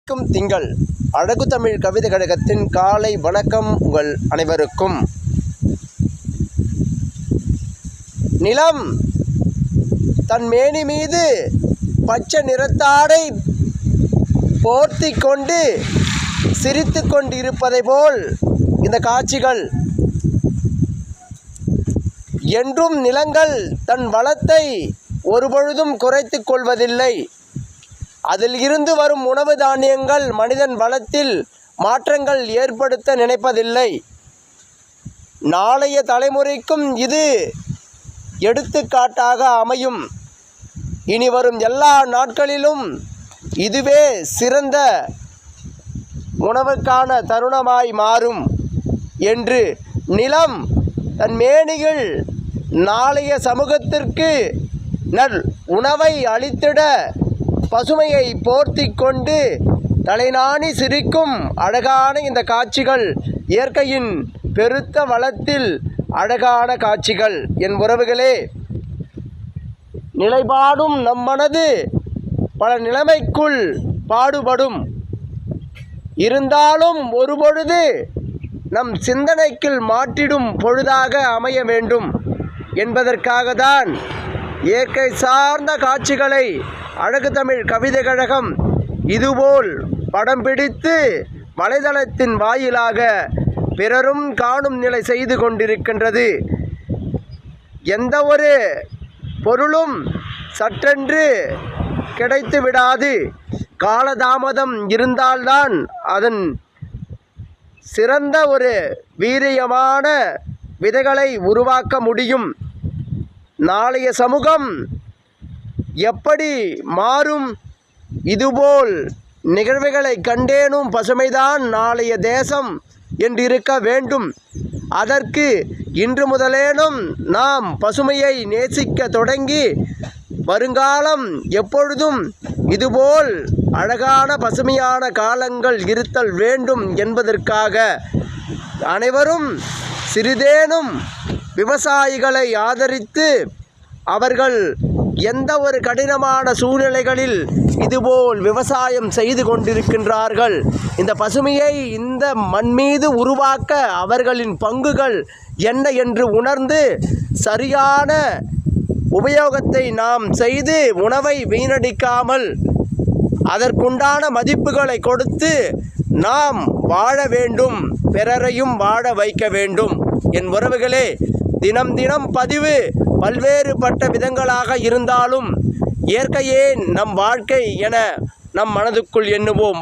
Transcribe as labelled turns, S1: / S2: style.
S1: சிரிக்கும் திங்கள். அழகு தமிழ் கவிதை கழகத்தின் காலை வணக்கம் உங்கள் அனைவருக்கும். நிலம் தன் மேனி மீது பச்சை நிறத்தாடை போர்த்தி கொண்டு சிரித்து கொண்டிருப்பதை போல் இந்த காட்சிகள். என்றும் நிலங்கள் தன் வளத்தை ஒருபொழுதும் குறைத்து கொள்வதில்லை. அதில் இருந்து வரும் உணவு தானியங்கள் மனிதன் வளத்தில் மாற்றங்கள் ஏற்படுத்த நினைப்பதில்லை. நாளைய தலைமுறைக்கும் இது எடுத்துக்காட்டாக அமையும். இனி வரும் எல்லா நாட்களிலும் இதுவே சிறந்த உணவுக்கான தருணமாய் மாறும் என்று நிலம் தன் மேனியில் நாளைய சமூகத்திற்கு நல் உணவை அளித்திட பசுமையை போர்த்தி கொண்டு தலைநாணி சிரிக்கும் அழகான இந்த காட்சிகள் இயற்கையின் பெருத்த வளத்தில் அழகான காட்சிகள். என் உறவுகளே, நிலைப்பாடும் நம் மனது பல நிலைமைக்குள் பாடுபடும். இருந்தாலும் ஒரு பொழுது நம் சிந்தனைக்குள் மாற்றிடும் பொழுதாக அமைய வேண்டும் என்பதற்காக தான் இயற்கை சார்ந்த காட்சிகளை அழகு தமிழ் கவிதை கழகம் இதுபோல் படம் பிடித்து வலைதளத்தின் வாயிலாக பிறரும் காணும் நிலை செய்து கொண்டிருக்கின்றது. எந்த ஒரு பொருளும் சற்றென்று கிடைத்து விடாது. காலதாமதம் இருந்தால்தான் அதன் சிறந்த ஒரு வீரியமான விதைகளை உருவாக்க முடியும். நாளைய சமூகம் எப்படி மாறும்? இதுபோல் நிகழ்வுகளை கண்டேனும் பசுமைதான் நாளைய தேசம் என்றிருக்க வேண்டும். அதற்கு இன்று முதலேனும் நாம் பசுமையை நேசிக்க தொடங்கி வருங்காலம் எப்பொழுதும் இதுபோல் அழகான பசுமையான காலங்கள் இருத்தல் வேண்டும் என்பதற்காக அனைவரும் சிறிதேனும் விவசாயிகளை ஆதரித்து அவர்கள் எந்த ஒரு கடினமான சூழ்நிலைகளில் இதுபோல் விவசாயம் செய்து கொண்டிருக்கின்றார்கள். இந்த பசுமையை இந்த மண் மீது உருவாக்க அவர்களின் பங்குகள் என்ன என்று உணர்ந்து சரியான உபயோகத்தை நாம் செய்து உணவை வீணடிக்காமல் அதற்குண்டான மதிப்புகளை கொடுத்து நாம் வாழ வேண்டும், பிறரையும் வாழ வைக்க வேண்டும். என் உறவுகளே, தினம் தினம் பதிவு பல்வேறுபட்ட விதங்களாக இருந்தாலும் இயற்கையே நம் வாழ்க்கை என நம் மனதுக்குள் எண்ணுவோம்.